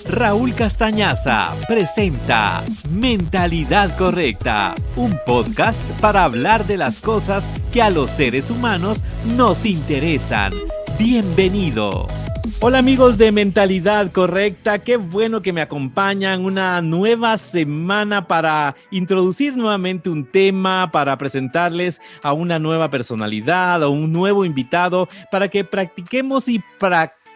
Raúl Castañaza presenta Mentalidad Correcta, un podcast para hablar de las cosas que a los seres humanos nos interesan. Bienvenido. Hola amigos de Mentalidad Correcta, qué bueno que me acompañan una nueva semana para introducir nuevamente un tema, para presentarles a una nueva personalidad o un nuevo invitado, para que practiquemos y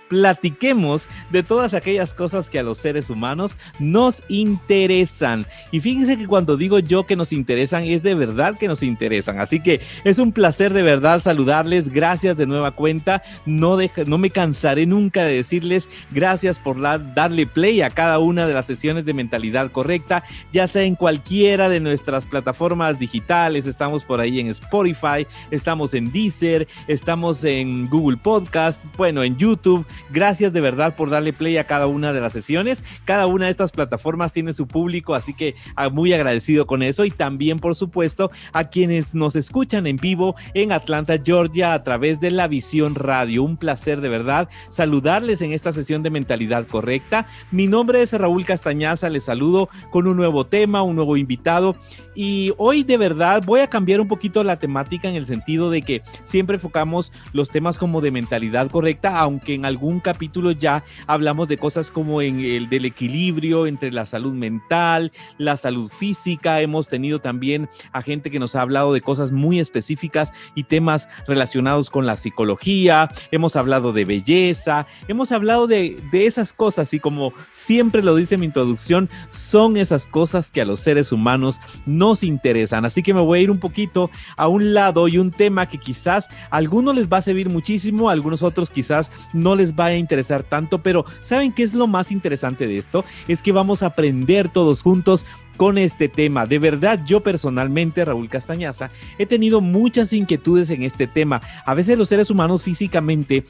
platiquemos de todas aquellas cosas que a los seres humanos nos interesan. Y fíjense que cuando digo yo que nos interesan, es de verdad que nos interesan. Así que es un placer de verdad saludarles. Gracias de nueva cuenta. No me cansaré nunca de decirles gracias por darle play a cada una de las sesiones de Mentalidad Correcta, ya sea en cualquiera de nuestras plataformas digitales. Estamos por ahí en Spotify, estamos en Deezer, estamos en Google Podcast, bueno, en YouTube. Gracias de verdad por darle play a cada una de las sesiones. Cada una de estas plataformas tiene su público, así que muy agradecido con eso. Y también, por supuesto, a quienes nos escuchan en vivo en Atlanta, Georgia, a través de La Visión Radio. Un placer de verdad saludarles en esta sesión de Mentalidad Correcta. Mi nombre es Raúl Castañaza, les saludo con un nuevo tema, un nuevo invitado. Y hoy de verdad voy a cambiar un poquito la temática en el sentido de que siempre enfocamos los temas como de mentalidad correcta, aunque en algún capítulo ya hablamos de cosas como en el del equilibrio entre la salud mental, la salud física. Hemos tenido también a gente que nos ha hablado de cosas muy específicas y temas relacionados con la psicología. Hemos hablado de belleza, hemos hablado de esas cosas, y como siempre lo dice mi introducción, son esas cosas que a los seres humanos nos interesan. Así que me voy a ir un poquito a un lado y un tema que quizás a algunos les va a servir muchísimo, a algunos otros quizás no les va a interesar tanto, pero ¿saben qué es lo más interesante de esto? Es que vamos a aprender todos juntos con este tema. De verdad, yo personalmente, Raúl Castañaza, he tenido muchas inquietudes en este tema. A veces los seres humanos físicamente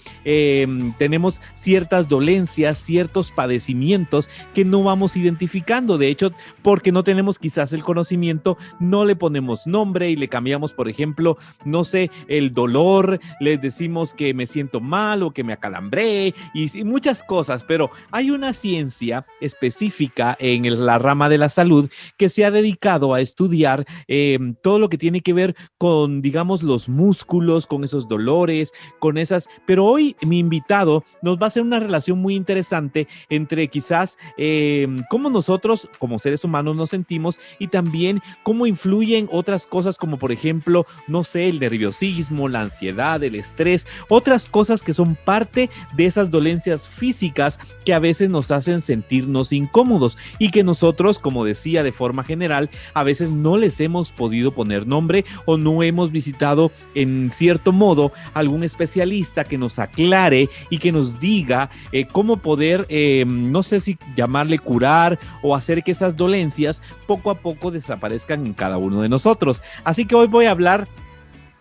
tenemos ciertas dolencias, ciertos padecimientos que no vamos identificando. De hecho, porque no tenemos quizás el conocimiento, no le ponemos nombre y le cambiamos, por ejemplo, no sé, el dolor, les decimos que me siento mal o que me acalambré y muchas cosas, pero hay una ciencia específica en la rama de la salud que se ha dedicado a estudiar todo lo que tiene que ver con, digamos, los músculos, con esos dolores, con esas. Pero hoy mi invitado nos va a hacer una relación muy interesante entre quizás cómo nosotros como seres humanos nos sentimos y también cómo influyen otras cosas como, por ejemplo, no sé, el nerviosismo, la ansiedad, el estrés, otras cosas que son parte de esas dolencias físicas que a veces nos hacen sentirnos incómodos y que nosotros, como decía, de forma general, a veces no les hemos podido poner nombre o no hemos visitado en cierto modo algún especialista que nos aclare y que nos diga cómo poder, no sé si llamarle curar o hacer que esas dolencias poco a poco desaparezcan en cada uno de nosotros. Así que hoy voy a hablar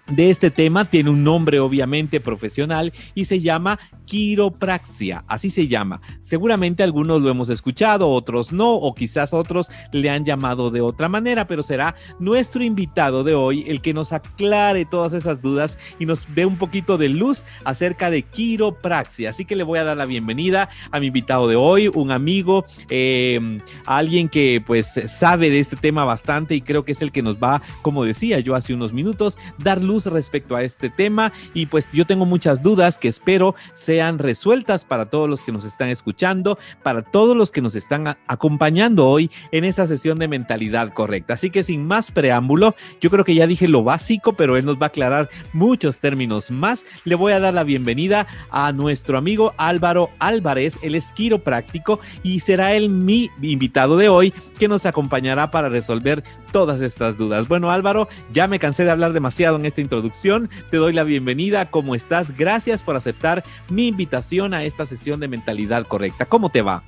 de este tema. Tiene un nombre obviamente profesional y se llama quiropraxia, así se llama. Seguramente algunos lo hemos escuchado, otros no, o quizás otros le han llamado de otra manera, pero será nuestro invitado de hoy el que nos aclare todas esas dudas y nos dé un poquito de luz acerca de quiropraxia. Así que le voy a dar la bienvenida a mi invitado de hoy, un amigo, a alguien que pues sabe de este tema bastante y creo que es el que nos va, como decía yo hace unos minutos, dar luz respecto a este tema. Y pues yo tengo muchas dudas que espero sean resueltas para todos los que nos están escuchando, para todos los que nos están acompañando hoy en esta sesión de Mentalidad Correcta. Así que sin más preámbulo, yo creo que ya dije lo básico, pero él nos va a aclarar muchos términos más. Le voy a dar la bienvenida a nuestro amigo Álvaro Álvarez. Él es quiropráctico y será él mi invitado de hoy, que nos acompañará para resolver todas estas dudas. Bueno, Álvaro, ya me cansé de hablar demasiado en esta introducción. Te doy la bienvenida. ¿Cómo estás? Gracias por aceptar mi invitación a esta sesión de Mentalidad Correcta. ¿Cómo te va?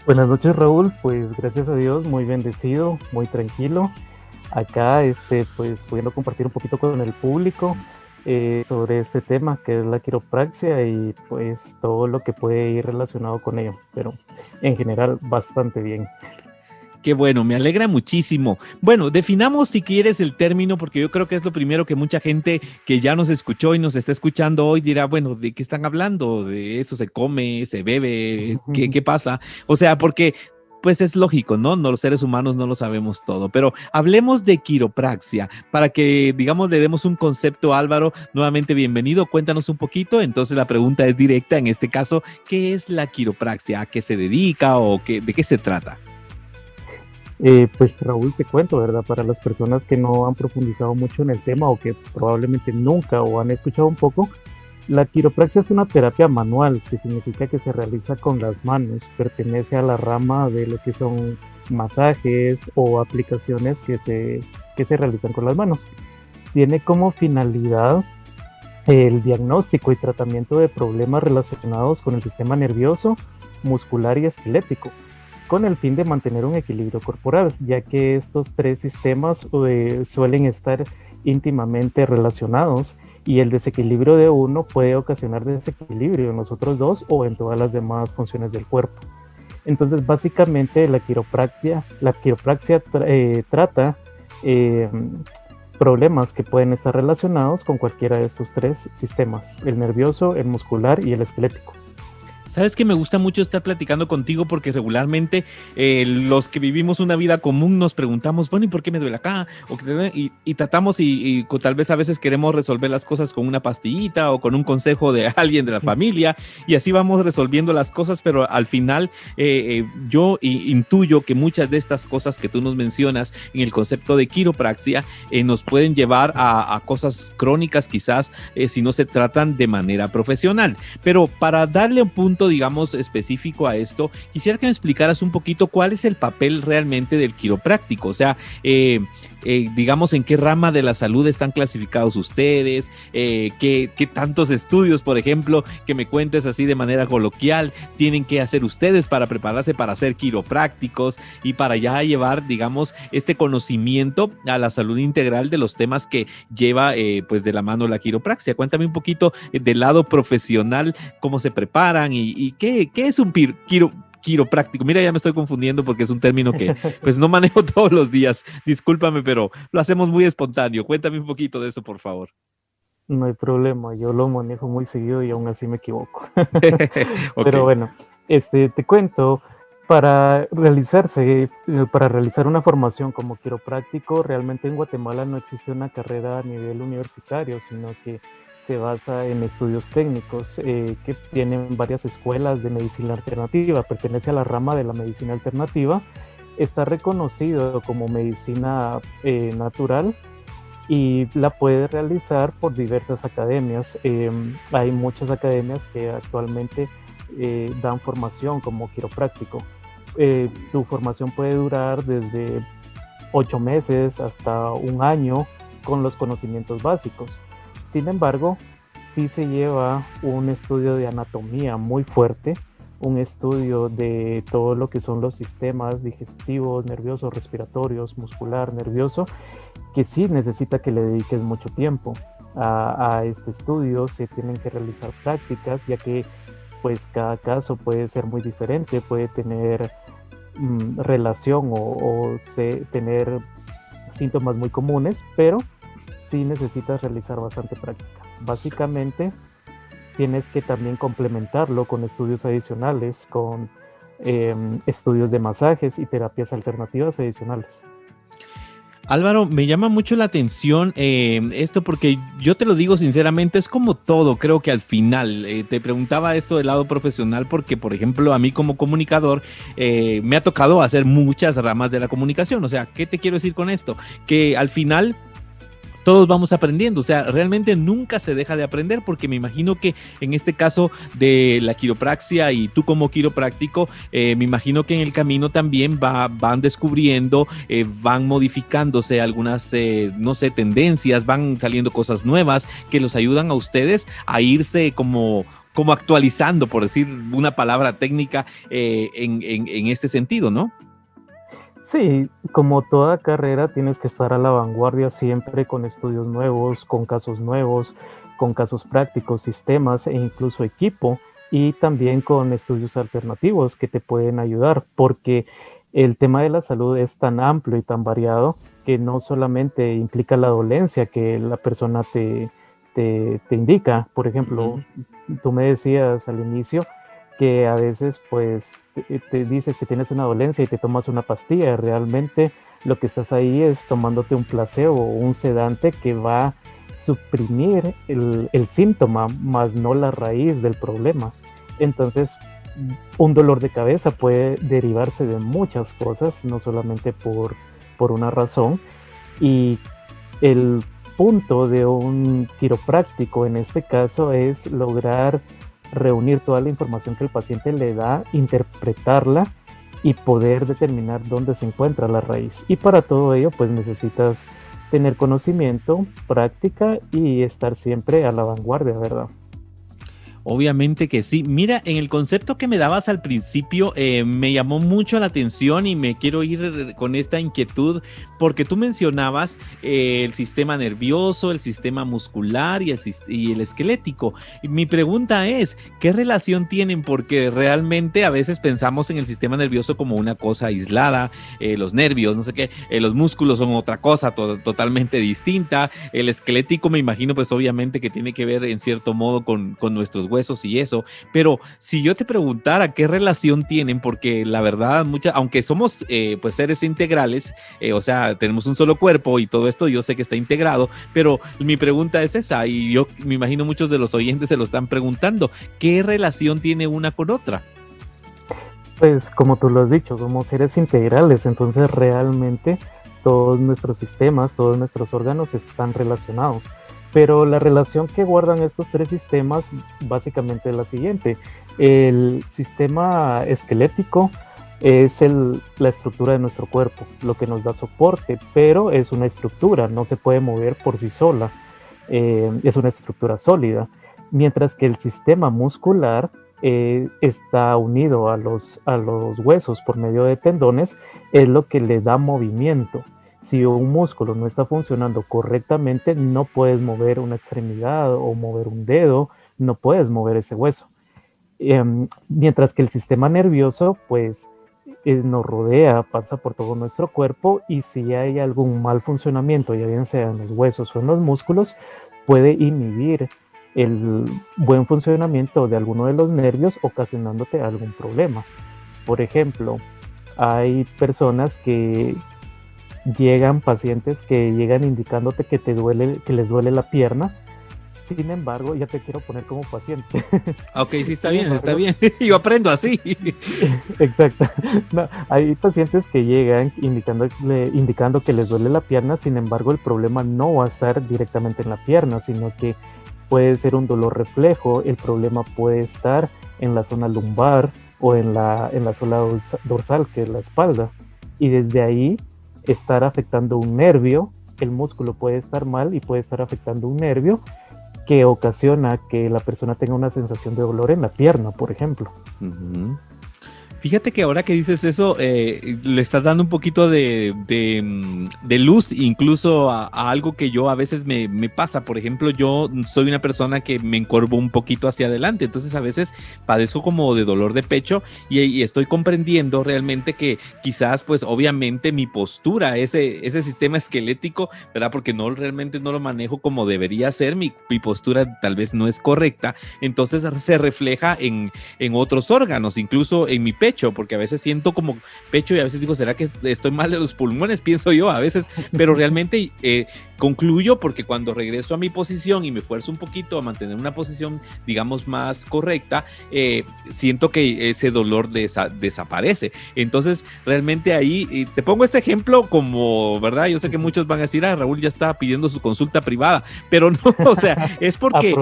Buenas noches, Raúl. Pues gracias a Dios, muy bendecido, muy tranquilo. Acá, pues pudiendo compartir un poquito con el público sobre este tema que es la quiropraxia y pues todo lo que puede ir relacionado con ello, pero en general bastante bien. Qué bueno, me alegra muchísimo. Bueno, definamos si quieres el término, porque yo creo que es lo primero que mucha gente que ya nos escuchó y nos está escuchando hoy dirá, bueno, ¿de qué están hablando? ¿De eso se come, se bebe? ¿Qué pasa? O sea, porque pues es lógico, ¿no? No, los seres humanos no lo sabemos todo, pero hablemos de quiropraxia para que, digamos, le demos un concepto a Álvaro. Nuevamente, bienvenido, cuéntanos un poquito. Entonces la pregunta es directa, en este caso, ¿qué es la quiropraxia? ¿A qué se dedica o de qué se trata? Pues Raúl, te cuento, ¿verdad? Para las personas que no han profundizado mucho en el tema o que probablemente nunca o han escuchado un poco, la quiropraxia es una terapia manual, que significa que se realiza con las manos, pertenece a la rama de lo que son masajes o aplicaciones que se realizan con las manos. Tiene como finalidad el diagnóstico y tratamiento de problemas relacionados con el sistema nervioso, muscular y esquelético, con el fin de mantener un equilibrio corporal, ya que estos tres sistemas suelen estar íntimamente relacionados y el desequilibrio de uno puede ocasionar desequilibrio en los otros dos o en todas las demás funciones del cuerpo. Entonces, básicamente la quiropraxia trata problemas que pueden estar relacionados con cualquiera de estos tres sistemas, el nervioso, el muscular y el esquelético. Sabes que me gusta mucho estar platicando contigo porque regularmente los que vivimos una vida común nos preguntamos, bueno, ¿y por qué me duele acá? Y tratamos y tal vez a veces queremos resolver las cosas con una pastillita o con un consejo de alguien de la familia y así vamos resolviendo las cosas, pero al final yo intuyo que muchas de estas cosas que tú nos mencionas en el concepto de quiropraxia nos pueden llevar a cosas crónicas quizás si no se tratan de manera profesional. Pero para darle un punto digamos, específico a esto, quisiera que me explicaras un poquito cuál es el papel realmente del quiropráctico, o sea, digamos, en qué rama de la salud están clasificados ustedes, qué tantos estudios, por ejemplo, que me cuentes así de manera coloquial, tienen que hacer ustedes para prepararse para ser quiroprácticos y para ya llevar, digamos, este conocimiento a la salud integral de los temas que lleva, pues, de la mano la quiropraxia. Cuéntame un poquito del lado profesional, cómo se preparan y qué es un quiropráctico. Mira, ya me estoy confundiendo porque es un término que pues no manejo todos los días. Discúlpame, pero lo hacemos muy espontáneo. Cuéntame un poquito de eso, por favor. No hay problema, yo lo manejo muy seguido y aún así me equivoco. Okay. Pero bueno, te cuento, para realizar una formación como quiropráctico, realmente en Guatemala no existe una carrera a nivel universitario, sino que se basa en estudios técnicos que tienen varias escuelas de medicina alternativa. Pertenece a la rama de la medicina alternativa, está reconocido como medicina natural y la puede realizar por diversas academias. Hay muchas academias que actualmente dan formación como quiropráctico. Tu formación puede durar desde 8 meses hasta un año con los conocimientos básicos. Sin embargo, sí se lleva un estudio de anatomía muy fuerte, un estudio de todo lo que son los sistemas digestivos, nerviosos, respiratorios, muscular, nervioso, que sí necesita que le dediques mucho tiempo a este estudio. Se tienen que realizar prácticas, ya que pues cada caso puede ser muy diferente, puede tener relación o tener síntomas muy comunes, pero sí necesitas realizar bastante práctica. Básicamente tienes que también complementarlo con estudios adicionales, con estudios de masajes y terapias alternativas adicionales. Álvaro, me llama mucho la atención esto porque yo te lo digo sinceramente, es como todo, creo que al final, te preguntaba esto del lado profesional porque, por ejemplo, a mí como comunicador me ha tocado hacer muchas ramas de la comunicación. O sea, ¿qué te quiero decir con esto? Que al final todos vamos aprendiendo, o sea, realmente nunca se deja de aprender, porque me imagino que en este caso de la quiropraxia y tú como quiropráctico, me imagino que en el camino también van descubriendo, van modificándose algunas, no sé, tendencias, van saliendo cosas nuevas que los ayudan a ustedes a irse como actualizando, por decir una palabra técnica, en este sentido, ¿no? Sí, como toda carrera tienes que estar a la vanguardia siempre con estudios nuevos, con casos prácticos, sistemas e incluso equipo, y también con estudios alternativos que te pueden ayudar, porque El tema de la salud es tan amplio y tan variado que no solamente implica la dolencia que la persona te indica. Por ejemplo, tú me decías al inicio que a veces pues te dices que tienes una dolencia y te tomas una pastilla. Realmente lo que estás ahí es tomándote un placebo o un sedante que va a suprimir el síntoma, más no la raíz del problema. Entonces, un dolor de cabeza puede derivarse de muchas cosas, no solamente por una razón. Y el punto de un quiropráctico en este caso es lograr reunir toda la información que el paciente le da, interpretarla y poder determinar dónde se encuentra la raíz. Y para todo ello, pues necesitas tener conocimiento, práctica y estar siempre a la vanguardia, ¿verdad? Obviamente que sí. Mira, en el concepto que me dabas al principio, me llamó mucho la atención y me quiero ir con esta inquietud porque tú mencionabas el sistema nervioso, el sistema muscular y el esquelético. Y mi pregunta es, ¿qué relación tienen? Porque realmente a veces pensamos en el sistema nervioso como una cosa aislada, los nervios, no sé qué, los músculos son otra cosa totalmente distinta. El esquelético me imagino pues obviamente que tiene que ver en cierto modo con nuestros huesos y eso, pero si yo te preguntara qué relación tienen, porque la verdad, aunque somos pues seres integrales, o sea, tenemos un solo cuerpo y todo esto yo sé que está integrado, pero mi pregunta es esa, y yo me imagino muchos de los oyentes se lo están preguntando, ¿qué relación tiene una con otra? Pues como tú lo has dicho, somos seres integrales, entonces realmente todos nuestros sistemas, todos nuestros órganos están relacionados. Pero la relación que guardan estos tres sistemas básicamente es la siguiente. El sistema esquelético es la estructura de nuestro cuerpo, lo que nos da soporte, pero es una estructura, no se puede mover por sí sola, es una estructura sólida. Mientras que el sistema muscular está unido a los huesos por medio de tendones, es lo que le da movimiento. Si un músculo no está funcionando correctamente, no puedes mover una extremidad o mover un dedo, no puedes mover ese hueso. Mientras que el sistema nervioso, pues, nos rodea, pasa por todo nuestro cuerpo y si hay algún mal funcionamiento, ya bien sea en los huesos o en los músculos, puede inhibir el buen funcionamiento de alguno de los nervios, ocasionándote algún problema. Por ejemplo, hay personas que pacientes que llegan indicándote que que les duele la pierna. Sin embargo, ya te quiero poner como paciente. Ok, sí, está bien, está bien. Yo aprendo así. Exacto. No, hay pacientes que llegan indicando que les duele la pierna, sin embargo, el problema no va a estar directamente en la pierna, sino que puede ser un dolor reflejo. El problema puede estar en la zona lumbar o en la zona dorsal, que es la espalda. Y desde ahí estar afectando un nervio, el músculo puede estar mal y puede estar afectando un nervio que ocasiona que la persona tenga una sensación de dolor en la pierna, por ejemplo. Fíjate que ahora que dices eso, le estás dando un poquito de luz incluso a algo que yo a veces me pasa. Por ejemplo, yo soy una persona que me encorvo un poquito hacia adelante, entonces a veces padezco como de dolor de pecho y estoy comprendiendo realmente que quizás, pues obviamente mi postura, ese sistema esquelético, ¿verdad? Porque realmente no lo manejo como debería ser, mi postura tal vez no es correcta, entonces se refleja en otros órganos, incluso en mi pecho, porque a veces siento como pecho y a veces digo, ¿será que estoy mal de los pulmones? Pienso yo a veces, pero realmente concluyo porque cuando regreso a mi posición y me esfuerzo un poquito a mantener una posición, digamos, más correcta, siento que ese dolor desaparece. Entonces, realmente ahí, te pongo este ejemplo como, ¿verdad? Yo sé que muchos van a decir, Raúl ya está pidiendo su consulta privada, pero no, o sea, es porque...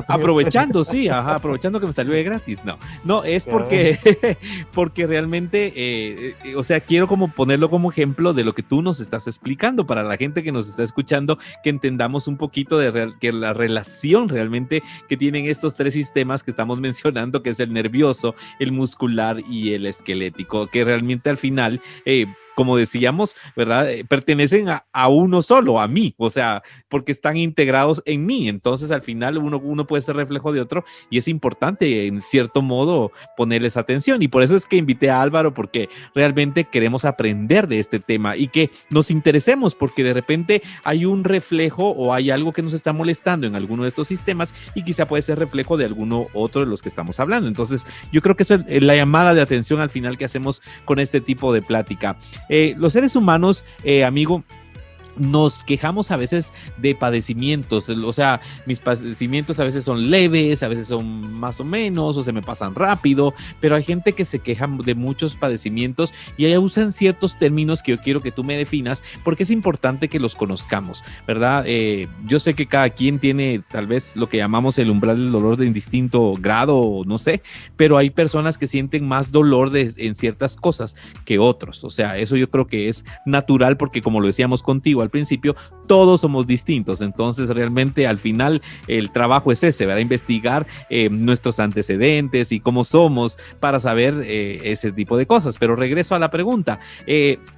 aprovechando, sí, aprovechando que me salió de gratis, no, es porque realmente, o sea, quiero como ponerlo como ejemplo de lo que tú nos estás explicando para la gente que nos está escuchando, que entendamos un poquito que la relación realmente que tienen estos tres sistemas que estamos mencionando, que es el nervioso, el muscular y el esquelético, que realmente al final como decíamos, ¿verdad? Pertenecen a uno solo, a mí, o sea, porque están integrados en mí. Entonces, al final, uno puede ser reflejo de otro y es importante, en cierto modo, ponerles atención. Y por eso es que invité a Álvaro, porque realmente queremos aprender de este tema y que nos interesemos, porque de repente hay un reflejo o hay algo que nos está molestando en alguno de estos sistemas y quizá puede ser reflejo de alguno otro de los que estamos hablando. Entonces, yo creo que eso es la llamada de atención al final que hacemos con este tipo de plática. Los seres humanos, amigo, nos quejamos a veces de padecimientos, o sea, mis padecimientos a veces son leves, a veces son más o menos, o se me pasan rápido, pero hay gente que se queja de muchos padecimientos y ahí usan ciertos términos que yo quiero que tú me definas, porque es importante que los conozcamos, ¿verdad? Yo sé que cada quien tiene tal vez lo que llamamos el umbral del dolor de indistinto grado, no sé, pero hay personas que sienten más dolor en ciertas cosas que otros, o sea, eso yo creo que es natural porque como lo decíamos contigo al principio, todos somos distintos, entonces realmente al final el trabajo es ese, ¿verdad? Investigar nuestros antecedentes y cómo somos para saber ese tipo de cosas, pero regreso a la pregunta,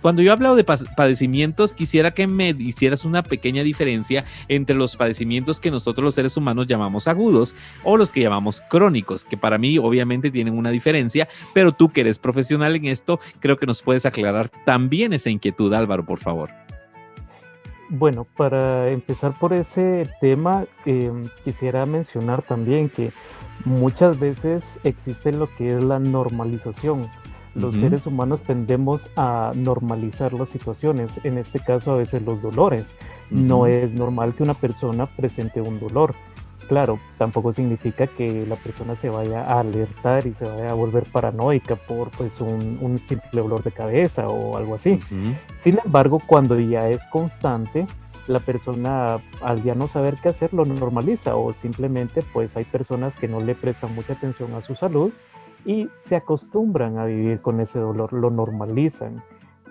cuando yo he hablado de padecimientos, quisiera que me hicieras una pequeña diferencia entre los padecimientos que nosotros los seres humanos llamamos agudos o los que llamamos crónicos, que para mí obviamente tienen una diferencia, pero tú que eres profesional en esto, creo que nos puedes aclarar también esa inquietud, Álvaro, por favor. Bueno, para empezar por ese tema, quisiera mencionar también que muchas veces existe lo que es la normalización. Los seres humanos tendemos a normalizar las situaciones, en este caso a veces los dolores. No es normal que una persona presente un dolor. Claro, tampoco significa que la persona se vaya a alertar y se vaya a volver paranoica por pues, un simple dolor de cabeza o algo así. Sin embargo, cuando ya es constante, la persona al ya no saber qué hacer lo normaliza, o simplemente pues hay personas que no le prestan mucha atención a su salud y se acostumbran a vivir con ese dolor, lo normalizan.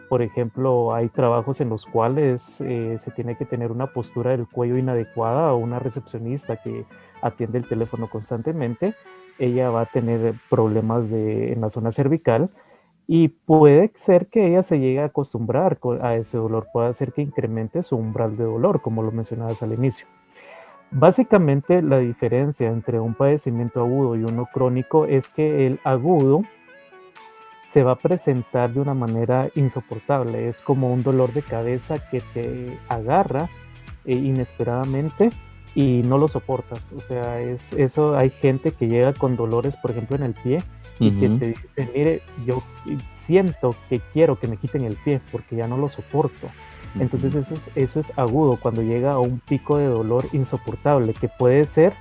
Por ejemplo, hay trabajos en los cuales se tiene que tener una postura del cuello inadecuada, o una recepcionista que atiende el teléfono constantemente, ella va a tener problemas en la zona cervical y puede ser que ella se llegue a acostumbrar a ese dolor, puede ser que incremente su umbral de dolor, como lo mencionabas al inicio. Básicamente la diferencia entre un padecimiento agudo y uno crónico es que el agudo se va a presentar de una manera insoportable, es como un dolor de cabeza que te agarra inesperadamente y no lo soportas, o sea, eso. Hay gente que llega con dolores, por ejemplo, en el pie y que te dice, mire, yo siento que quiero que me quiten el pie porque ya no lo soporto. Entonces eso es agudo, cuando llega a un pico de dolor insoportable, que puede ser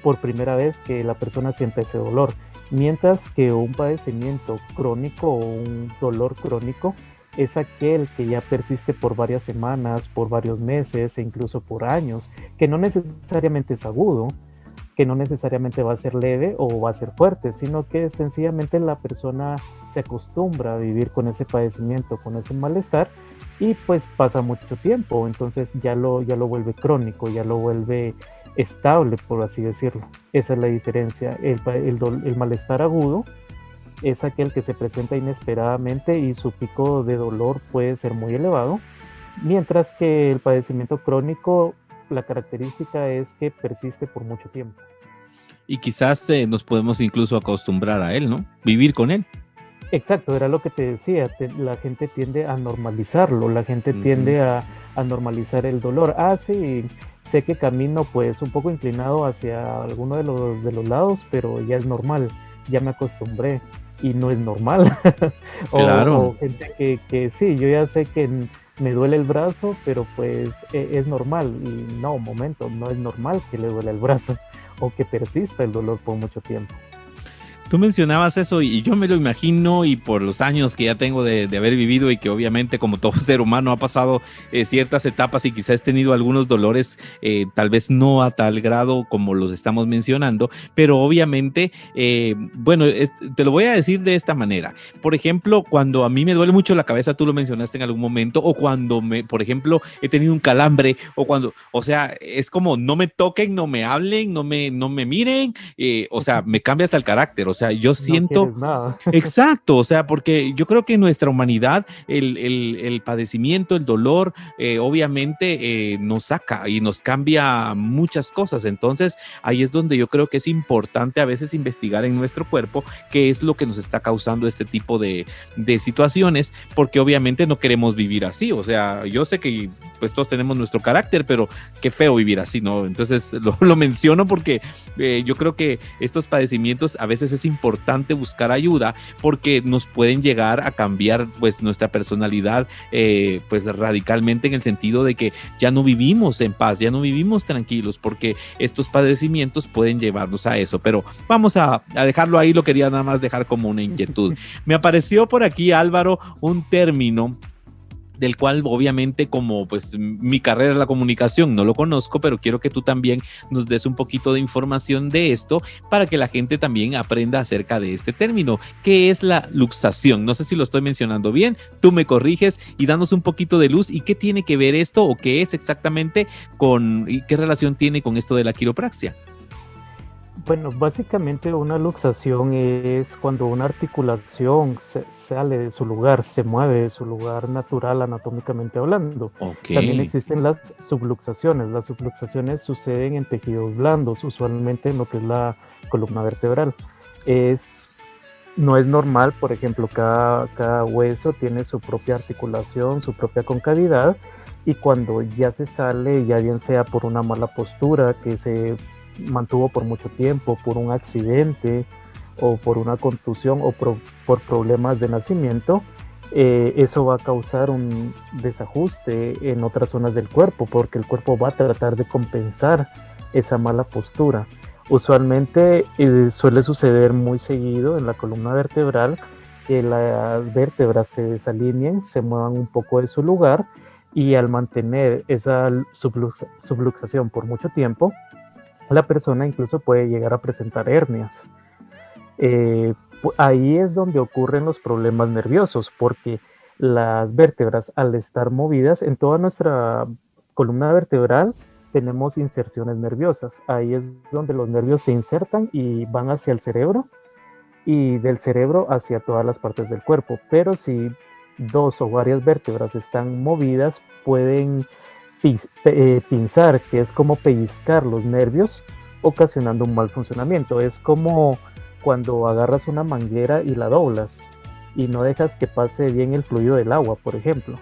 por primera vez que la persona siente ese dolor. Mientras que un padecimiento crónico o un dolor crónico es aquel que ya persiste por varias semanas, por varios meses e incluso por años, que no necesariamente es agudo, que no necesariamente va a ser leve o va a ser fuerte, sino que sencillamente la persona se acostumbra a vivir con ese padecimiento, con ese malestar, y pues pasa mucho tiempo, entonces ya lo vuelve crónico, ya lo vuelve estable, por así decirlo. Esa es la diferencia. El malestar agudo es aquel que se presenta inesperadamente y su pico de dolor puede ser muy elevado, mientras que el padecimiento crónico, la característica es que persiste por mucho tiempo. Y quizás nos podemos incluso acostumbrar a él, ¿no? Vivir con él. Exacto, era lo que te decía, la gente tiende a normalizarlo, la gente tiende a normalizar el dolor. Sí, sé que camino pues un poco inclinado hacia alguno de los lados, pero ya es normal, ya me acostumbré, y no es normal. Claro. O gente que sí, yo ya sé que me duele el brazo, pero pues es normal, y no, un momento, no es normal que le duele el brazo o que persista el dolor por mucho tiempo. Tú mencionabas eso y yo me lo imagino, y por los años que ya tengo de haber vivido, y que obviamente como todo ser humano ha pasado ciertas etapas y quizás tenido algunos dolores, tal vez no a tal grado como los estamos mencionando, pero obviamente, bueno, te lo voy a decir de esta manera. Por ejemplo, cuando a mí me duele mucho la cabeza, tú lo mencionaste en algún momento, o cuando por ejemplo, he tenido un calambre, o sea, es como no me toquen, no me hablen, no me miren, o sea, me cambia hasta el carácter. O sea, yo No siento... quieres nada. Exacto, o sea, porque yo creo que en nuestra humanidad el padecimiento, el dolor, obviamente nos saca y nos cambia muchas cosas. Entonces, ahí es donde yo creo que es importante a veces investigar en nuestro cuerpo qué es lo que nos está causando este tipo de situaciones, porque obviamente no queremos vivir así. O sea, yo sé que pues todos tenemos nuestro carácter, pero qué feo vivir así, ¿no? Entonces lo menciono porque yo creo que estos padecimientos a veces es importante buscar ayuda porque nos pueden llegar a cambiar pues nuestra personalidad pues radicalmente, en el sentido de que ya no vivimos en paz, ya no vivimos tranquilos, porque estos padecimientos pueden llevarnos a eso. Pero vamos a dejarlo ahí, lo quería nada más dejar como una inquietud. Me apareció por aquí, Álvaro, un término del cual obviamente, como pues mi carrera es la comunicación, no lo conozco, pero quiero que tú también nos des un poquito de información de esto para que la gente también aprenda acerca de este término. ¿Qué es la luxación? No sé si lo estoy mencionando bien, tú me corriges y danos un poquito de luz. ¿Y qué tiene que ver esto, o qué es exactamente y qué relación tiene con esto de la quiropraxia? Bueno, básicamente una luxación es cuando una articulación sale de su lugar, se mueve de su lugar natural anatómicamente hablando. Ok. También existen las subluxaciones. Las subluxaciones suceden en tejidos blandos, usualmente en lo que es la columna vertebral. No es normal, por ejemplo, cada hueso tiene su propia articulación, su propia concavidad, y cuando ya se sale, ya bien sea por una mala postura que se mantuvo por mucho tiempo, por un accidente o por una contusión o por problemas de nacimiento, eso va a causar un desajuste en otras zonas del cuerpo, porque el cuerpo va a tratar de compensar esa mala postura. Usualmente suele suceder muy seguido en la columna vertebral que las vértebras se desalineen, se muevan un poco de su lugar, y al mantener esa subluxación por mucho tiempo, la persona incluso puede llegar a presentar hernias. Ahí es donde ocurren los problemas nerviosos, porque las vértebras, al estar movidas en toda nuestra columna vertebral, tenemos inserciones nerviosas. Ahí es donde los nervios se insertan y van hacia el cerebro, y del cerebro hacia todas las partes del cuerpo. Pero si dos o varias vértebras están movidas, pueden pinzar, que es como pellizcar los nervios, ocasionando un mal funcionamiento. Es como cuando agarras una manguera y la doblas y no dejas que pase bien el fluido del agua, por ejemplo.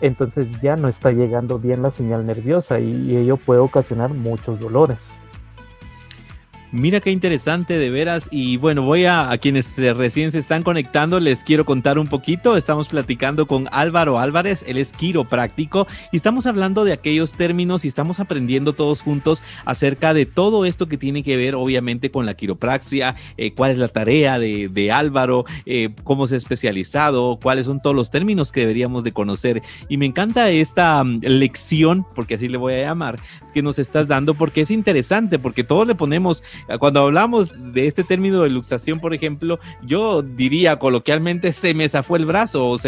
Entonces ya no está llegando bien la señal nerviosa, y ello puede ocasionar muchos dolores. Mira qué interesante, de veras. Y bueno, voy a quienes recién se están conectando, les quiero contar un poquito. Estamos platicando con Álvaro Álvarez, él es quiropráctico, y estamos hablando de aquellos términos y estamos aprendiendo todos juntos acerca de todo esto que tiene que ver obviamente con la quiropraxia, cuál es la tarea de Álvaro, cómo se ha especializado, cuáles son todos los términos que deberíamos de conocer. Y me encanta esta lección, porque así le voy a llamar, que nos estás dando, porque es interesante, porque todos le ponemos... Cuando hablamos de este término de luxación, por ejemplo, yo diría coloquialmente se me zafó el brazo, o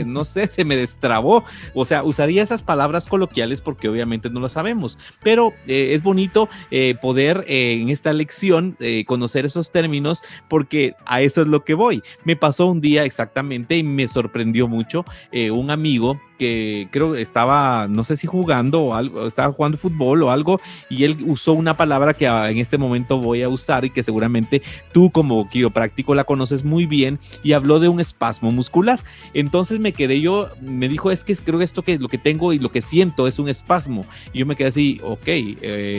no sé, se me destrabó. O sea, usaría esas palabras coloquiales porque obviamente no lo sabemos, pero es bonito poder en esta lección conocer esos términos, porque a eso es lo que voy. Me pasó un día exactamente y me sorprendió mucho un amigo que creo que estaba, no sé si jugando o algo, estaba jugando fútbol o algo, y él usó una palabra que en este momento voy a usar y que seguramente tú como quiropráctico la conoces muy bien, y habló de un espasmo muscular. Entonces me dijo, es que creo que esto que lo que tengo y lo que siento es un espasmo. Y yo me quedé así, ok,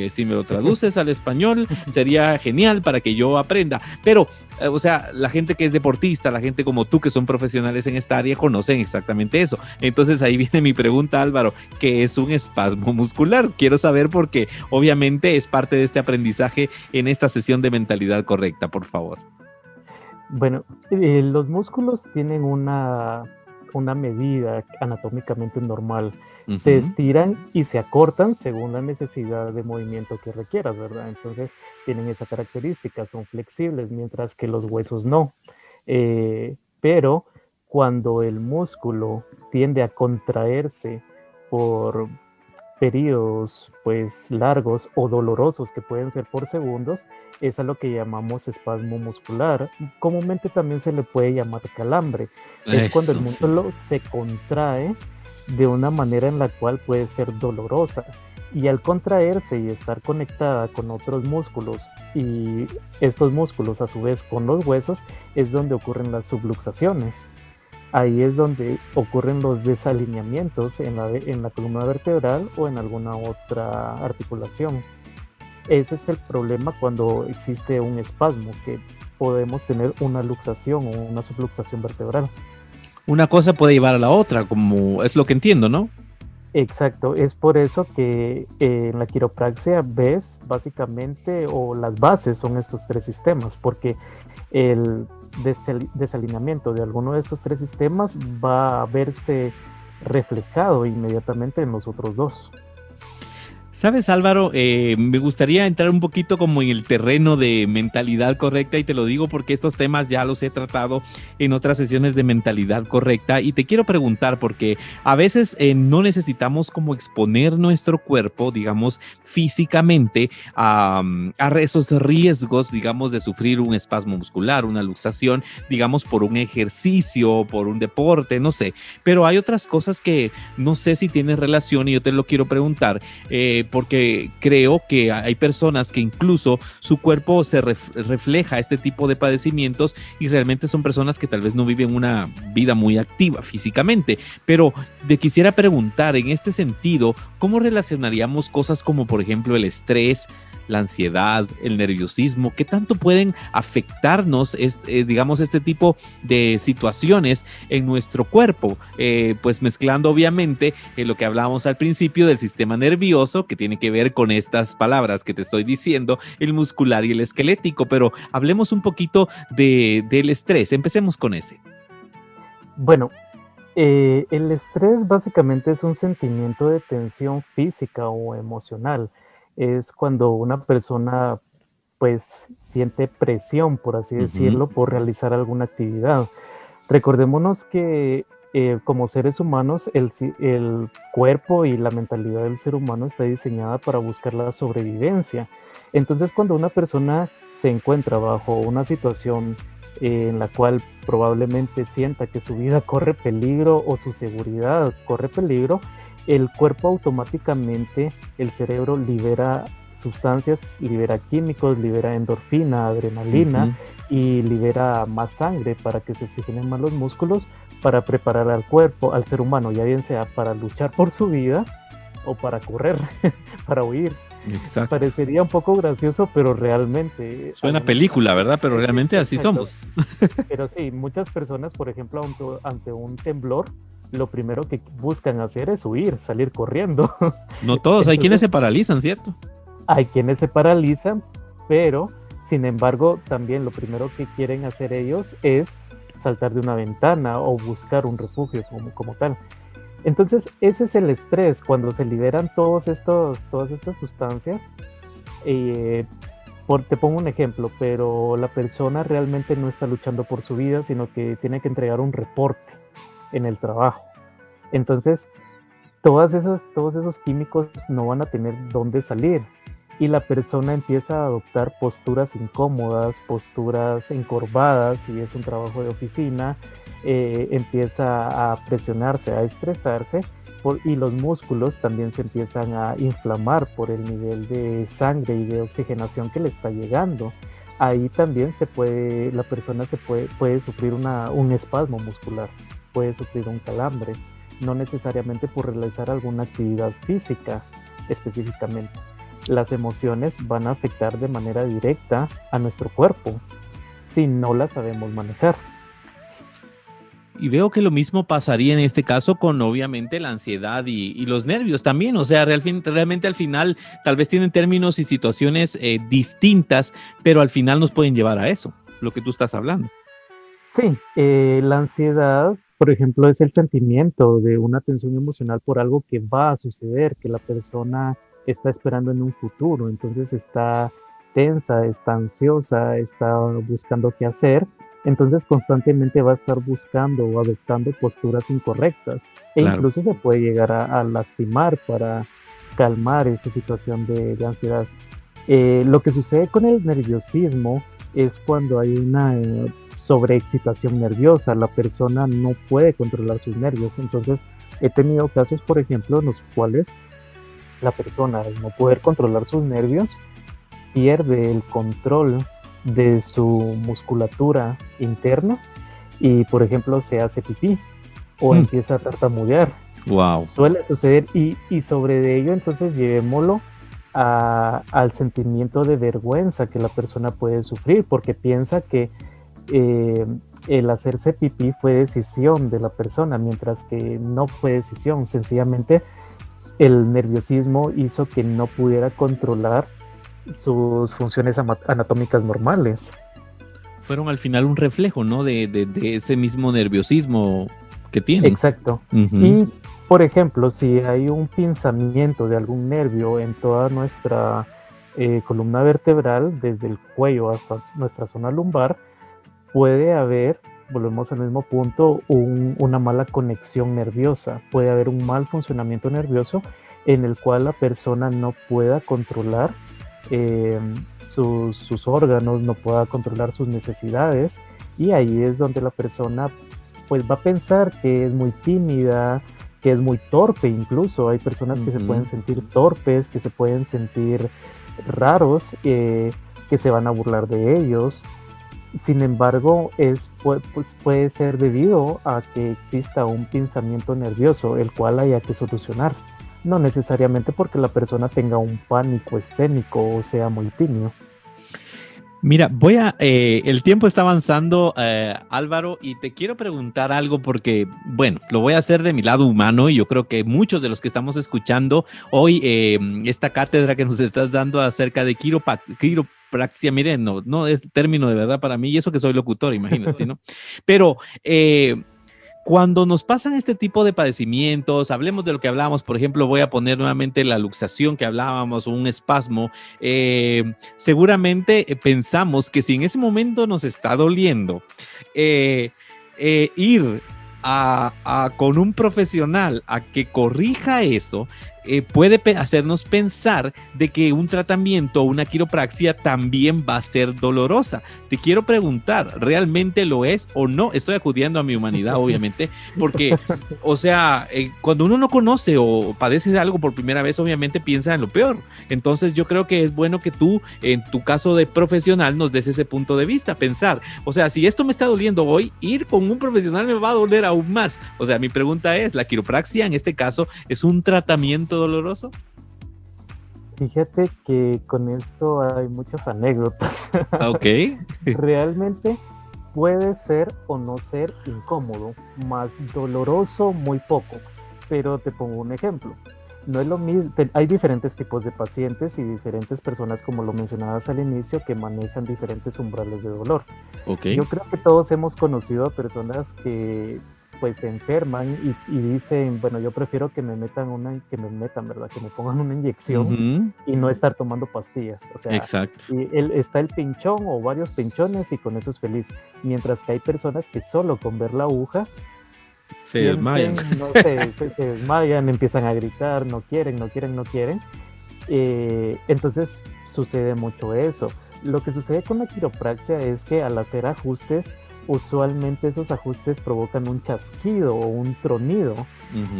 si me lo traduces al español sería genial para que yo aprenda. Pero o sea, la gente que es deportista, la gente como tú que son profesionales en esta área, conocen exactamente eso. Entonces ahí viene mi pregunta, Álvaro, ¿qué es un espasmo muscular? Quiero saber, porque obviamente es parte de este aprendizaje en esta sesión de mentalidad correcta, por favor. Bueno, los músculos tienen una medida anatómicamente normal. Se estiran y se acortan según la necesidad de movimiento que requieras, ¿verdad? Entonces tienen esa característica, son flexibles, mientras que los huesos no. Pero cuando el músculo tiende a contraerse por periodos pues largos o dolorosos que pueden ser por segundos, es a lo que llamamos espasmo muscular. Comúnmente también se le puede llamar calambre. Es cuando el Eso, sí. músculo se contrae de una manera en la cual puede ser dolorosa. Y al contraerse y estar conectada con otros músculos y estos músculos a su vez con los huesos, es donde ocurren las subluxaciones. Ahí es donde ocurren los desalineamientos en la columna vertebral o en alguna otra articulación. Ese es el problema cuando existe un espasmo, que podemos tener una luxación o una subluxación vertebral. Una cosa puede llevar a la otra, como es lo que entiendo, ¿no? Exacto, es por eso que en la quiropraxia ves básicamente, o las bases son estos tres sistemas, porque el desalineamiento de alguno de estos tres sistemas va a verse reflejado inmediatamente en los otros dos. Sabes, Álvaro, me gustaría entrar un poquito como en el terreno de mentalidad correcta y te lo digo porque estos temas ya los he tratado en otras sesiones de mentalidad correcta y te quiero preguntar porque a veces no necesitamos como exponer nuestro cuerpo, digamos, físicamente a esos riesgos, digamos, de sufrir un espasmo muscular, una luxación, digamos, por un ejercicio, por un deporte, no sé, pero hay otras cosas que no sé si tienen relación y yo te lo quiero preguntar. Porque creo que hay personas que incluso su cuerpo se refleja este tipo de padecimientos y realmente son personas que tal vez no viven una vida muy activa físicamente, pero te quisiera preguntar en este sentido, ¿cómo relacionaríamos cosas como por ejemplo el estrés, la ansiedad, el nerviosismo? ¿Qué tanto pueden afectarnos, digamos, este tipo de situaciones en nuestro cuerpo? Pues mezclando obviamente lo que hablábamos al principio del sistema nervioso, que tiene que ver con estas palabras que te estoy diciendo, el muscular y el esquelético, pero hablemos un poquito del estrés. Empecemos con ese. Bueno, el estrés básicamente es un sentimiento de tensión física o emocional. Es cuando una persona pues siente presión, por así decirlo, por realizar alguna actividad. Recordémonos que como seres humanos el cuerpo y la mentalidad del ser humano está diseñada para buscar la sobrevivencia. Entonces cuando una persona se encuentra bajo una situación en la cual probablemente sienta que su vida corre peligro o su seguridad corre peligro, el cuerpo automáticamente, el cerebro libera sustancias, libera químicos, libera endorfina, adrenalina y libera más sangre para que se oxigenen más los músculos para preparar al cuerpo, al ser humano, ya bien sea para luchar por su vida o para correr, para huir. Exacto. Parecería un poco gracioso, pero realmente... Suena película, ¿verdad? Pero realmente así somos. Pero sí, muchas personas, por ejemplo, ante un temblor, lo primero que buscan hacer es huir, salir corriendo. No todos, entonces, hay quienes se paralizan, ¿cierto? Hay quienes se paralizan, pero sin embargo, también lo primero que quieren hacer ellos es saltar de una ventana o buscar un refugio como tal. Entonces, ese es el estrés, cuando se liberan todas estas sustancias. Te pongo un ejemplo, pero la persona realmente no está luchando por su vida, sino que tiene que entregar un reporte en el trabajo. Entonces, todos esos químicos no van a tener dónde salir. Y la persona empieza a adoptar posturas incómodas, posturas encorvadas, si es un trabajo de oficina, empieza a presionarse, a estresarse, y los músculos también se empiezan a inflamar por el nivel de sangre y de oxigenación que le está llegando. Ahí también la persona puede sufrir un espasmo muscular, puede sufrir un calambre, no necesariamente por realizar alguna actividad física específicamente. Las emociones van a afectar de manera directa a nuestro cuerpo si no las sabemos manejar. Y veo que lo mismo pasaría en este caso con obviamente la ansiedad y los nervios también. O sea, realmente al final tal vez tienen términos y situaciones distintas, pero al final nos pueden llevar a eso, lo que tú estás hablando. Sí, la ansiedad, por ejemplo, es el sentimiento de una tensión emocional por algo que va a suceder, que la persona está esperando en un futuro, entonces está tensa, está ansiosa, está buscando qué hacer, entonces constantemente va a estar buscando o adoptando posturas incorrectas e incluso se puede llegar a lastimar calmar esa situación de ansiedad. Lo que sucede con el nerviosismo es cuando hay una sobreexcitación nerviosa, la persona no puede controlar sus nervios. Entonces, he tenido casos, por ejemplo, en los cuales la persona, al no poder controlar sus nervios, pierde el control de su musculatura interna y, por ejemplo, se hace pipí o empieza a tartamudear. Wow. Suele suceder y sobre de ello, entonces llevémoslo al sentimiento de vergüenza que la persona puede sufrir porque piensa que el hacerse pipí fue decisión de la persona, mientras que no fue decisión, sencillamente el nerviosismo hizo que no pudiera controlar sus funciones anatómicas normales. Fueron al final un reflejo, ¿no? De ese mismo nerviosismo que tienen. Exacto. Y, por ejemplo, si hay un pinzamiento de algún nervio en toda nuestra columna vertebral, desde el cuello hasta nuestra zona lumbar, puede haber, volvemos al mismo punto, una mala conexión nerviosa. Puede haber un mal funcionamiento nervioso en el cual la persona no pueda controlar sus órganos, no pueda controlar sus necesidades, y ahí es donde la persona pues va a pensar que es muy tímida, que es muy torpe. Incluso hay personas que se pueden sentir torpes, que se pueden sentir raros, que se van a burlar de ellos. Sin embargo, pues puede ser debido a que exista un pinzamiento nervioso, el cual haya que solucionar. No necesariamente porque la persona tenga un pánico escénico o sea muy tímido. Mira, el tiempo está avanzando, Álvaro, y te quiero preguntar algo porque, bueno, lo voy a hacer de mi lado humano y yo creo que muchos de los que estamos escuchando hoy esta cátedra que nos estás dando acerca de quiropraxia, miren, no es término de verdad para mí, y eso que soy locutor, imagínate, ¿no? Pero cuando nos pasan este tipo de padecimientos, hablemos de lo que hablábamos, por ejemplo, voy a poner nuevamente la luxación que hablábamos o un espasmo, seguramente pensamos que si en ese momento nos está doliendo, ir con un profesional a que corrija eso, puede hacernos pensar de que un tratamiento o una quiropraxia también va a ser dolorosa. Te quiero preguntar, ¿realmente lo es o no? Estoy acudiendo a mi humanidad, obviamente, porque, o sea, cuando uno no conoce o padece de algo por primera vez, obviamente piensa en lo peor. Entonces yo creo que es bueno que tú, en tu caso de profesional, nos des ese punto de vista, pensar, o sea, si esto me está doliendo hoy, ir con un profesional me va a doler aún más. O sea, mi pregunta es, ¿la quiropraxia en este caso es un tratamiento doloroso? Fíjate que con esto hay muchas anécdotas. Ok. Realmente puede ser o no ser incómodo, más doloroso muy poco. Pero te pongo un ejemplo. No es lo mismo, hay diferentes tipos de pacientes y diferentes personas, como lo mencionabas al inicio, que manejan diferentes umbrales de dolor. Okay. Yo creo que todos hemos conocido a personas que pues se enferman y dicen, bueno, yo prefiero que me pongan una inyección y no estar tomando pastillas. O sea, exacto. Está el pinchón o varios pinchones y con eso es feliz. Mientras que hay personas que solo con ver la aguja se desmayan. No sé, se desmayan, empiezan a gritar, no quieren. Entonces sucede mucho eso. Lo que sucede con la quiropraxia es que al hacer ajustes, usualmente esos ajustes provocan un chasquido o un tronido.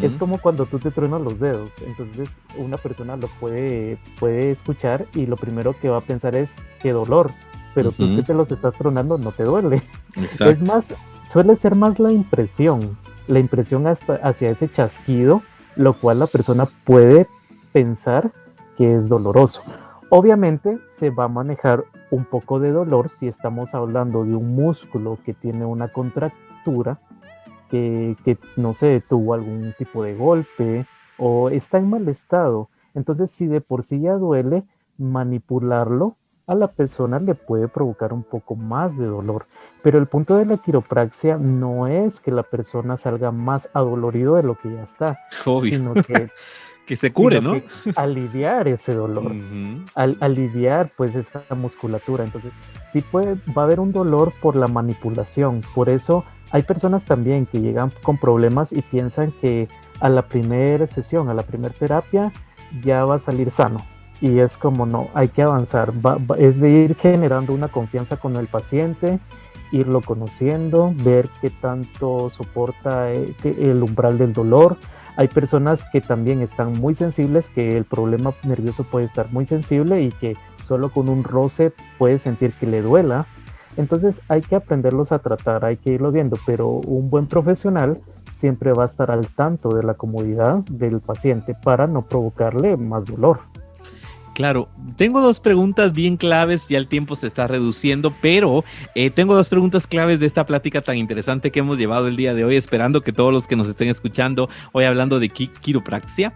Es como cuando tú te truenas los dedos. Entonces una persona lo puede escuchar y lo primero que va a pensar es qué dolor, pero tú que te los estás tronando no te duele. Exacto. Es más, suele ser más la impresión hacia ese chasquido, lo cual la persona puede pensar que es doloroso. Obviamente se va a manejar un poco de dolor si estamos hablando de un músculo que tiene una contractura, que no sé, tuvo algún tipo de golpe o está en mal estado. Entonces, si de por sí ya duele, manipularlo a la persona le puede provocar un poco más de dolor. Pero el punto de la quiropraxia no es que la persona salga más adolorido de lo que ya está, obvio, sino que se cure, ¿no? Aliviar ese dolor, aliviar pues esa musculatura. Entonces sí va a haber un dolor por la manipulación. Por eso hay personas también que llegan con problemas y piensan que a la primera sesión, a la primera terapia, ya va a salir sano. Y es como no, hay que avanzar, es de ir generando una confianza con el paciente, irlo conociendo, ver qué tanto soporta el umbral del dolor. Hay personas que también están muy sensibles, que el problema nervioso puede estar muy sensible y que solo con un roce puede sentir que le duela. Entonces hay que aprenderlos a tratar, hay que irlo viendo, pero un buen profesional siempre va a estar al tanto de la comodidad del paciente para no provocarle más dolor. Claro, tengo dos preguntas bien claves, ya el tiempo se está reduciendo, pero tengo dos preguntas claves de esta plática tan interesante que hemos llevado el día de hoy, esperando que todos los que nos estén escuchando hoy hablando de quiropraxia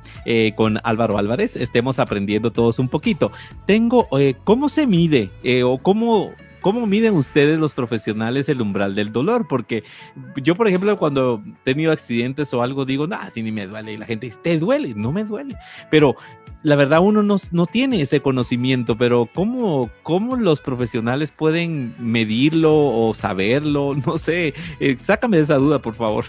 con Álvaro Álvarez, estemos aprendiendo todos un poquito. ¿Cómo se mide o cómo miden ustedes los profesionales el umbral del dolor? Porque yo, por ejemplo, cuando he tenido accidentes o algo, digo, nah, si ni me duele. Y la gente dice, ¿te duele? No me duele. Pero la verdad uno no tiene ese conocimiento, pero ¿cómo los profesionales pueden medirlo o saberlo? No sé, sácame de esa duda, por favor.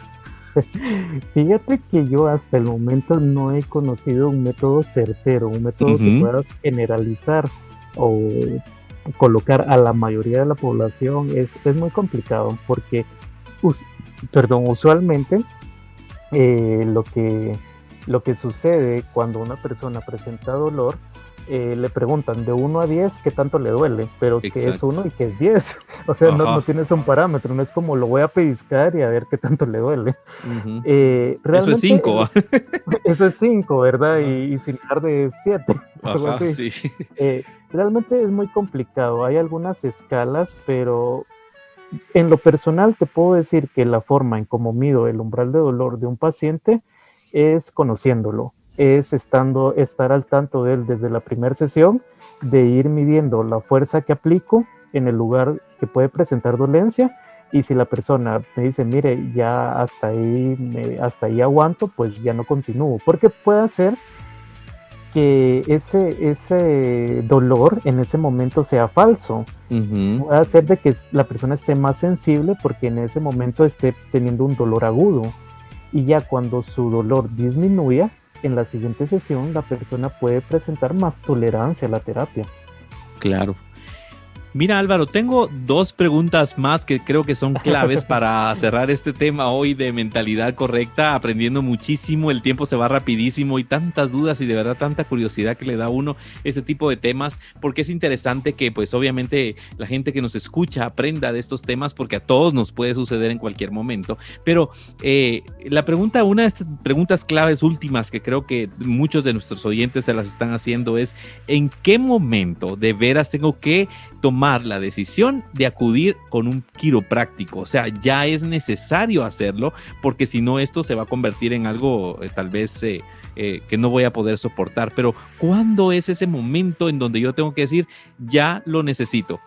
Fíjate que yo hasta el momento no he conocido un método certero, un método que puedas generalizar o colocar a la mayoría de la población. Es muy complicado porque usualmente lo que sucede cuando una persona presenta dolor, le preguntan de 1 a 10 qué tanto le duele, pero qué es 1 y qué es 10. O sea, no tienes un parámetro, no es como lo voy a pellizcar y a ver qué tanto le duele. Eso es 5. Eso es 5, ¿verdad? Y sin dar de 7. Algo así. Sí. Realmente es muy complicado. Hay algunas escalas, pero en lo personal te puedo decir que la forma en cómo mido el umbral de dolor de un paciente es conociéndolo, es estar al tanto de él desde la primera sesión, de ir midiendo la fuerza que aplico en el lugar que puede presentar dolencia, y si la persona me dice, mire, ya hasta ahí aguanto, pues ya no continúo, porque puede ser que ese dolor en ese momento sea falso. Puede ser de que la persona esté más sensible porque en ese momento esté teniendo un dolor agudo. Y ya cuando su dolor disminuya, en la siguiente sesión la persona puede presentar más tolerancia a la terapia. Claro. Mira, Álvaro, tengo dos preguntas más que creo que son claves para cerrar este tema hoy de mentalidad correcta, aprendiendo muchísimo, el tiempo se va rapidísimo y tantas dudas y de verdad tanta curiosidad que le da a uno este tipo de temas, porque es interesante que pues obviamente la gente que nos escucha aprenda de estos temas porque a todos nos puede suceder en cualquier momento, pero una de estas preguntas claves últimas que creo que muchos de nuestros oyentes se las están haciendo es ¿en qué momento de veras tengo que tomar la decisión de acudir con un quiropráctico? O sea, ya es necesario hacerlo porque si no esto se va a convertir en algo tal vez que no voy a poder soportar. Pero ¿cuándo es ese momento en donde yo tengo que decir ya lo necesito?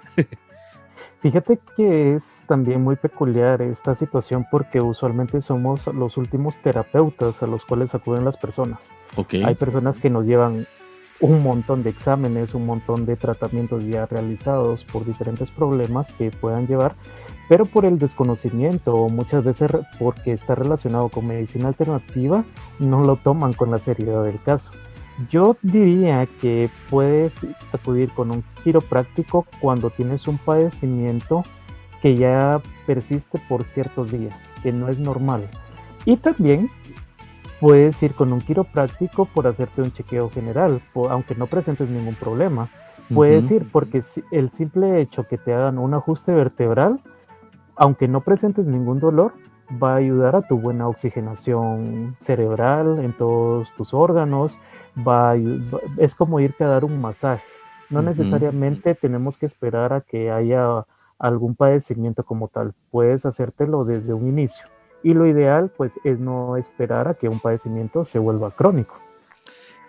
Fíjate que es también muy peculiar esta situación porque usualmente somos los últimos terapeutas a los cuales acuden las personas. Okay. Hay personas que nos llevan un montón de exámenes, un montón de tratamientos ya realizados por diferentes problemas que puedan llevar, pero por el desconocimiento o muchas veces porque está relacionado con medicina alternativa, no lo toman con la seriedad del caso. Yo diría que puedes acudir con un quiropráctico cuando tienes un padecimiento que ya persiste por ciertos días, que no es normal. Y también puedes ir con un quiropráctico por hacerte un chequeo general, aunque no presentes ningún problema. Puedes ir porque el simple hecho que te hagan un ajuste vertebral, aunque no presentes ningún dolor, va a ayudar a tu buena oxigenación cerebral en todos tus órganos. Es como irte a dar un masaje. No necesariamente tenemos que esperar a que haya algún padecimiento como tal. Puedes hacértelo desde un inicio. Y lo ideal, pues, es no esperar a que un padecimiento se vuelva crónico.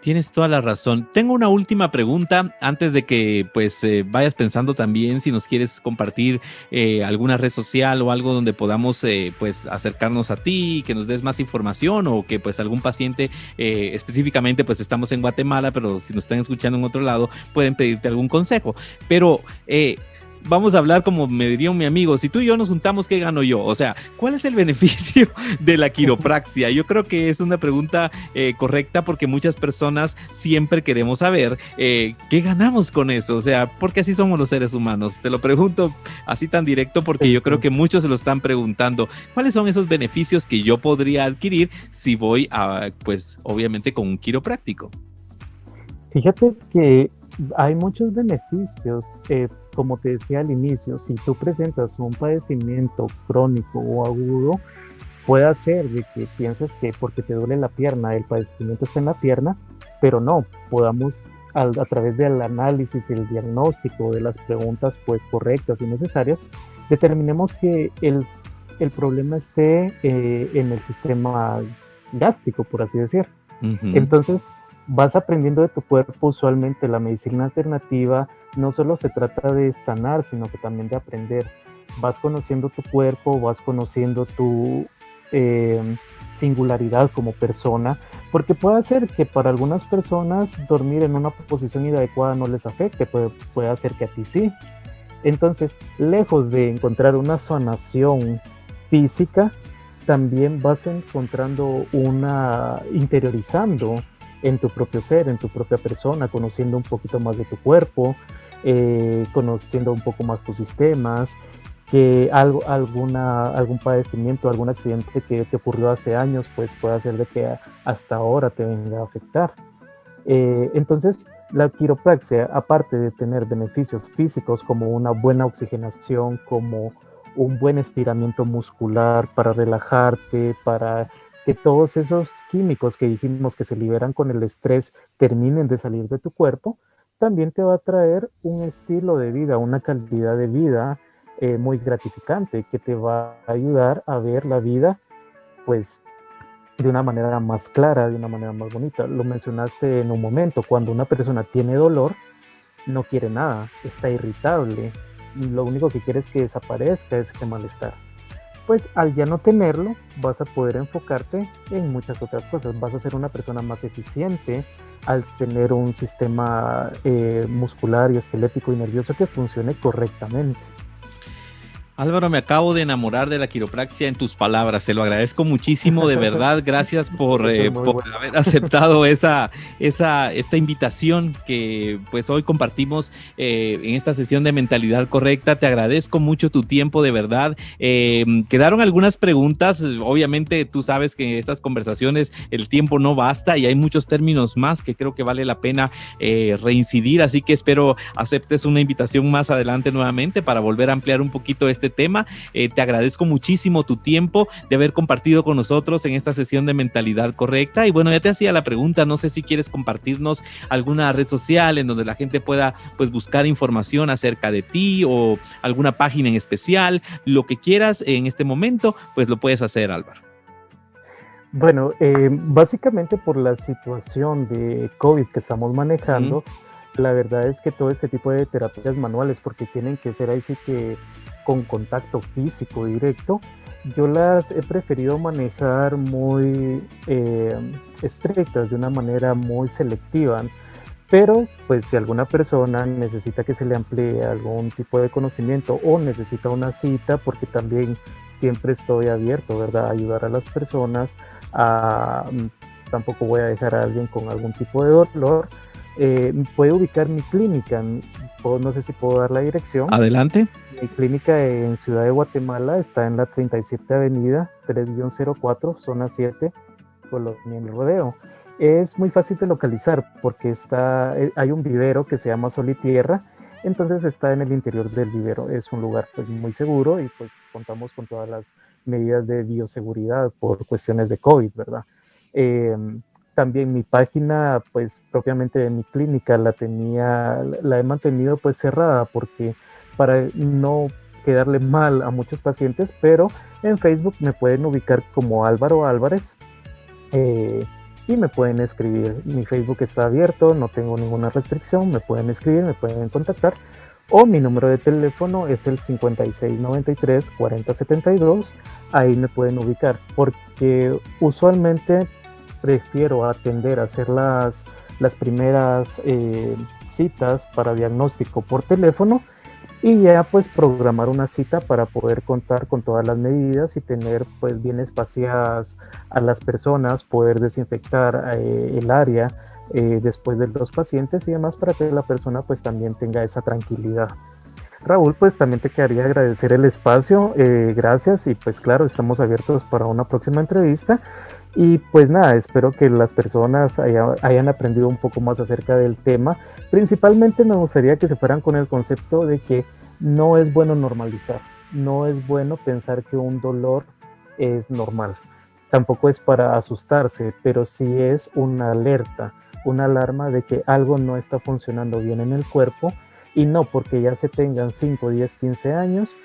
Tienes toda la razón. Tengo una última pregunta antes de que pues vayas pensando también si nos quieres compartir alguna red social o algo donde podamos pues acercarnos a ti, que nos des más información o que pues algún paciente específicamente pues estamos en Guatemala, pero si nos están escuchando en otro lado pueden pedirte algún consejo. Pero vamos a hablar como me diría mi amigo, si tú y yo nos juntamos, ¿qué gano yo? O sea, ¿cuál es el beneficio de la quiropraxia? Yo creo que es una pregunta correcta porque muchas personas siempre queremos saber qué ganamos con eso, o sea, porque así somos los seres humanos. Te lo pregunto así tan directo porque yo creo que muchos se lo están preguntando. ¿Cuáles son esos beneficios que yo podría adquirir si voy a, pues, obviamente con un quiropráctico? Fíjate que hay muchos beneficios, como te decía al inicio, si tú presentas un padecimiento crónico o agudo, puede ser de que pienses que porque te duele la pierna, el padecimiento está en la pierna, pero no, podamos a través del análisis y el diagnóstico de las preguntas pues correctas y necesarias, determinemos que el problema esté en el sistema gástrico, por así decir. Entonces, vas aprendiendo de tu cuerpo. Usualmente la medicina alternativa no solo se trata de sanar, sino que también de aprender. Vas conociendo tu cuerpo, vas conociendo tu singularidad como persona, porque puede ser que para algunas personas dormir en una posición inadecuada no les afecte, puede ser que a ti sí. Entonces, lejos de encontrar una sanación física, también vas encontrando interiorizando en tu propio ser, en tu propia persona, conociendo un poquito más de tu cuerpo, conociendo un poco más tus sistemas, que algún padecimiento, algún accidente que te ocurrió hace años, pues puede hacer de que hasta ahora te venga a afectar. Entonces, la quiropraxia, aparte de tener beneficios físicos como una buena oxigenación, como un buen estiramiento muscular para relajarte, para que todos esos químicos que dijimos que se liberan con el estrés terminen de salir de tu cuerpo, también te va a traer un estilo de vida, una calidad de vida muy gratificante, que te va a ayudar a ver la vida pues de una manera más clara, de una manera más bonita. Lo mencionaste en un momento, cuando una persona tiene dolor, no quiere nada, está irritable, lo único que quiere es que desaparezca ese malestar. Pues al ya no tenerlo, vas a poder enfocarte en muchas otras cosas. Vas a ser una persona más eficiente al tener un sistema muscular y esquelético y nervioso que funcione correctamente. Álvaro, me acabo de enamorar de la quiropraxia en tus palabras, te lo agradezco muchísimo, de verdad, gracias por haber aceptado esta invitación que pues hoy compartimos en esta sesión de Mentalidad Correcta. Te agradezco mucho tu tiempo, de verdad. Quedaron algunas preguntas, obviamente tú sabes que en estas conversaciones el tiempo no basta y hay muchos términos más que creo que vale la pena reincidir, así que espero aceptes una invitación más adelante nuevamente para volver a ampliar un poquito este tema. Te agradezco muchísimo tu tiempo de haber compartido con nosotros en esta sesión de Mentalidad Correcta. Y bueno, ya te hacía la pregunta, no sé si quieres compartirnos alguna red social en donde la gente pueda pues buscar información acerca de ti o alguna página en especial, lo que quieras en este momento, pues lo puedes hacer, Álvaro. Bueno, básicamente por la situación de COVID que estamos manejando, la verdad es que todo este tipo de terapias manuales, porque tienen que ser ahí sí que con contacto físico directo, yo las he preferido manejar muy estrictas, de una manera muy selectiva, pero pues si alguna persona necesita que se le amplíe algún tipo de conocimiento o necesita una cita, porque también siempre estoy abierto, ¿verdad?, a ayudar a las personas, tampoco voy a dejar a alguien con algún tipo de dolor. Puede ubicar mi clínica, no sé si puedo dar la dirección. Adelante. Mi clínica en Ciudad de Guatemala está en la 37 Avenida 3-04, zona 7, Colonia El Rodeo. Es muy fácil de localizar porque hay un vivero que se llama Sol y Tierra, entonces está en el interior del vivero. Es un lugar pues muy seguro y pues contamos con todas las medidas de bioseguridad por cuestiones de COVID, ¿verdad? También mi página, pues propiamente de mi clínica, la he mantenido pues cerrada porque para no quedarle mal a muchos pacientes, pero en Facebook me pueden ubicar como Álvaro Álvarez y me pueden escribir. Mi Facebook está abierto, no tengo ninguna restricción, me pueden escribir, me pueden contactar, o mi número de teléfono es el 5693-4072, ahí me pueden ubicar, porque usualmente prefiero hacer las primeras citas para diagnóstico por teléfono y ya pues programar una cita para poder contar con todas las medidas y tener pues bien espaciadas a las personas, poder desinfectar el área después de los pacientes y demás, para que la persona pues también tenga esa tranquilidad. Raúl, pues también te quedaría agradecer el espacio, gracias, y pues claro, estamos abiertos para una próxima entrevista. Y pues nada, espero que las personas hayan aprendido un poco más acerca del tema. Principalmente me gustaría que se fueran con el concepto de que no es bueno normalizar, no es bueno pensar que un dolor es normal. Tampoco es para asustarse, pero sí es una alerta, una alarma de que algo no está funcionando bien en el cuerpo, y no porque ya se tengan 5, 10, 15 años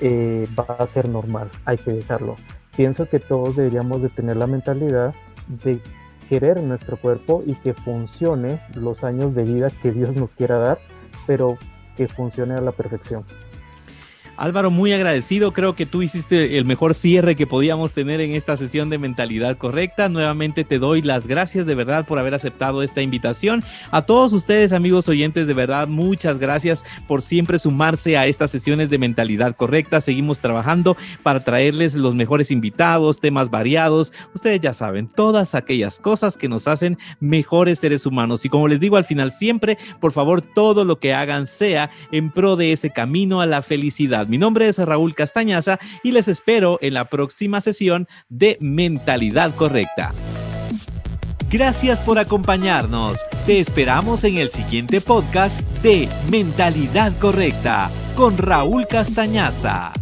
va a ser normal, hay que dejarlo. Pienso que todos deberíamos de tener la mentalidad de querer nuestro cuerpo y que funcione los años de vida que Dios nos quiera dar, pero que funcione a la perfección. Álvaro, muy agradecido, creo que tú hiciste el mejor cierre que podíamos tener en esta sesión de Mentalidad Correcta. Nuevamente te doy las gracias de verdad por haber aceptado esta invitación. A todos ustedes, amigos oyentes, de verdad, muchas gracias por siempre sumarse a estas sesiones de Mentalidad Correcta. Seguimos trabajando para traerles los mejores invitados, temas variados. Ustedes ya saben, todas aquellas cosas que nos hacen mejores seres humanos. Y como les digo al final siempre, por favor, todo lo que hagan sea en pro de ese camino a la felicidad. Mi nombre es Raúl Castañaza y les espero en la próxima sesión de Mentalidad Correcta. Gracias por acompañarnos. Te esperamos en el siguiente podcast de Mentalidad Correcta con Raúl Castañaza.